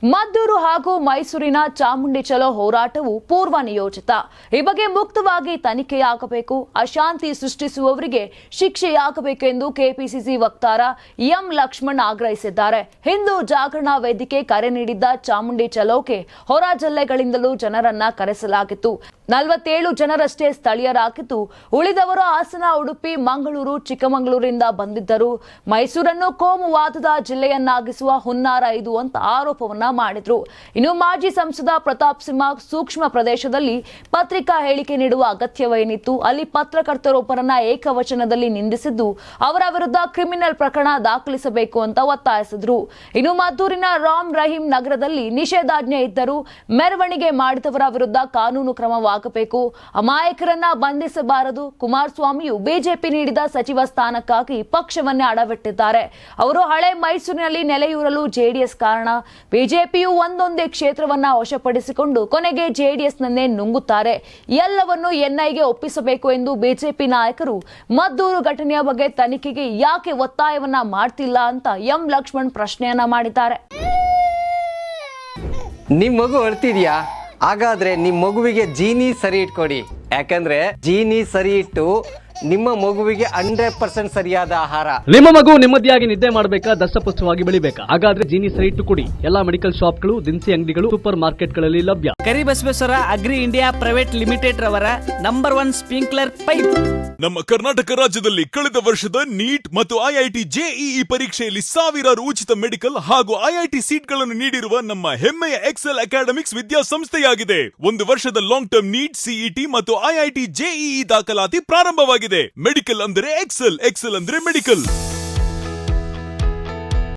ಮದ್ದೂರು ಹಾಗೂ ಮೈಸೂರಿನ ಚಾಮುಂಡಿ ಚಲೋ ಹೋರಾಟವು ಪೂರ್ವ ನಿಯೋಜಿತ. ಈ ಬಗ್ಗೆ ಮುಕ್ತವಾಗಿ ತನಿಖೆಯಾಗಬೇಕು, ಅಶಾಂತಿ ಸೃಷ್ಟಿಸುವವರಿಗೆ ಶಿಕ್ಷೆಯಾಗಬೇಕು ಎಂದು ಕೆಪಿಸಿಸಿ ವಕ್ತಾರ ಎಂ ಲಕ್ಷ್ಮಣ್ ಆಗ್ರಹಿಸಿದ್ದಾರೆ. ಹಿಂದೂ ಜಾಗರಣಾ ವೇದಿಕೆ ಕರೆ ನೀಡಿದ್ದ ಚಾಮುಂಡಿ ಚಲೋಕ್ಕೆ ಹೊರ ಜಿಲ್ಲೆಗಳಿಂದಲೂ ಜನರನ್ನ ಕರೆಸಲಾಗಿತ್ತು. 47 ಜನರಷ್ಟೇ ಸ್ಥಳೀಯರಾಗಿದ್ದು, ಉಳಿದವರು ಹಾಸನ, ಉಡುಪಿ, ಮಂಗಳೂರು, ಚಿಕ್ಕಮಗಳೂರಿನಿಂದ ಬಂದಿದ್ದರು. ಮೈಸೂರನ್ನು ಕೋಮುವಾದದ ಜಿಲ್ಲೆಯನ್ನಾಗಿಸುವ ಹುನ್ನಾರ ಇದು ಅಂತ ಆರೋಪವನ್ನ ಮಾಡಿದ್ರು. ಇನ್ನು ಮಾಜಿ ಸಂಸದ ಪ್ರತಾಪ್ ಸಿಂಹ ಸೂಕ್ಷ್ಮ ಪ್ರದೇಶದಲ್ಲಿ ಪತ್ರಿಕಾ ಹೇಳಿಕೆ ನೀಡುವ ಅಗತ್ಯವೇನಿತ್ತು? ಅಲ್ಲಿ ಪತ್ರಕರ್ತರೊಬ್ಬರನ್ನ ಏಕವಚನದಲ್ಲಿ ನಿಂದಿಸಿದ್ದು, ಅವರ ವಿರುದ್ಧ ಕ್ರಿಮಿನಲ್ ಪ್ರಕರಣ ದಾಖಲಿಸಬೇಕು ಅಂತ ಒತ್ತಾಯಿಸಿದ್ರು. ಇನ್ನು ಮದ್ದೂರಿನ ರಾಮ್ ರಹೀಂ ನಗರದಲ್ಲಿ ನಿಷೇಧಾಜ್ಞೆ ಇದ್ದರೂ ಮೆರವಣಿಗೆ ಮಾಡಿದವರ ವಿರುದ್ಧ ಕಾನೂನು ಕ್ರಮವಾಗಬೇಕು, ಅಮಾಯಕರನ್ನ ಬಂಧಿಸಬಾರದು. ಕುಮಾರಸ್ವಾಮಿಯು ಬಿಜೆಪಿ ನೀಡಿದ ಸಚಿವ ಸ್ಥಾನಕ್ಕಾಗಿ ಪಕ್ಷವನ್ನೇ ಅಡವಿಟ್ಟಿದ್ದಾರೆ. ಅವರು ಹಳೆ ಮೈಸೂರಿನಲ್ಲಿ ನೆಲೆಯೂರಲು ಜೆಡಿಎಸ್ ಕಾರಣ. ಬಿಜೆಪಿಯು ಒಂದೊಂದೇ ಕ್ಷೇತ್ರವನ್ನ ವಶಪಡಿಸಿಕೊಂಡು ಕೊನೆಗೆ ಜೆಡಿಎಸ್ನನ್ನೇ ನುಂಗುತ್ತಾರೆ. ಎಲ್ಲವನ್ನು ಎನ್ಐಗೆ ಒಪ್ಪಿಸಬೇಕು ಎಂದು ಬಿಜೆಪಿ ನಾಯಕರು ಮದ್ದೂರು ಘಟನೆಯ ಬಗ್ಗೆ ತನಿಖೆಗೆ ಯಾಕೆ ಒತ್ತಾಯವನ್ನ ಮಾಡ್ತಿಲ್ಲ ಅಂತ ಎಂ ಲಕ್ಷ್ಮಣ್ ಪ್ರಶ್ನೆಯನ್ನ ಮಾಡಿದ್ದಾರೆ. ನಿಮ್ ಮಗು ಅಳ್ತಿದ್ಯಾ? ಹಾಗಾದ್ರೆ ನಿಮ್ ಮಗುವಿಗೆ ಜೀನಿ ಸರಿ ಇಟ್ಕೊಡಿ. ಯಾಕಂದ್ರೆ ಜೀನಿ ಸರಿ ಇಟ್ಟು ನಿಮ್ಮ ಮಗುವಿಗೆ 100% ಸರಿಯಾದ ಆಹಾರ. ನಿಮ್ಮ ಮಗು ನೆಮ್ಮದಿಯಾಗಿ ನಿದ್ದೆ ಮಾಡಬೇಕಾ, ದಷ್ಟಪುಷ್ಟವಾಗಿ ಬೆಳಿಬೇಕಾ? ಹಾಗಾದ್ರೆ ಜೀನಿ ಸರಿ ಇಟ್ಟು ಕೊಡಿ. ಎಲ್ಲಾ ಮೆಡಿಕಲ್ ಶಾಪ್ಗಳು, ದಿನಸಿ ಅಂಗಡಿಗಳು, ಸೂಪರ್ ಮಾರ್ಕೆಟ್ಗಳಲ್ಲಿ ಲಭ್ಯ. Karibasaveshwara agri India private limited ರವರ ನಂಬರ್ 1 ಸ್ಪ್ರಿಂಕ್ಲರ್ ಪೈಪ್. ನಮ್ಮ ಕರ್ನಾಟಕ ರಾಜ್ಯದಲ್ಲಿ ಕಳೆದ ವರ್ಷದ ನೀಟ್ ಮತ್ತು ಐಐಟಿ ಜೆಇಇ ಪರೀಕ್ಷೆಯಲ್ಲಿ ಸಾವಿರಾರು ಉಚಿತ ಮೆಡಿಕಲ್ ಹಾಗೂ ಐಐಟಿ ಸೀಟ್ಗಳನ್ನು ನೀಡಿರುವ ನಮ್ಮ ಹೆಮ್ಮೆಯ ಎಕ್ಸೆಲ್ ಅಕಾಡೆಮಿಕ್ಸ್ ವಿದ್ಯಾಸಂಸ್ಥೆಯಾಗಿದೆ. 1 ವರ್ಷದ ಲಾಂಗ್ ಟರ್ಮ್ ನೀಟ್, ಸಿಇಟಿ ಮತ್ತು ಐಐಟಿ ಜೆಇಇ ದಾಖಲಾತಿ ಪ್ರಾರಂಭವಾಗಿದೆ. ಮೆಡಿಕಲ್ ಅಂದರೆ ಎಕ್ಸೆಲ್, ಎಕ್ಸೆಲ್ ಅಂದರೆ ಮೆಡಿಕಲ್.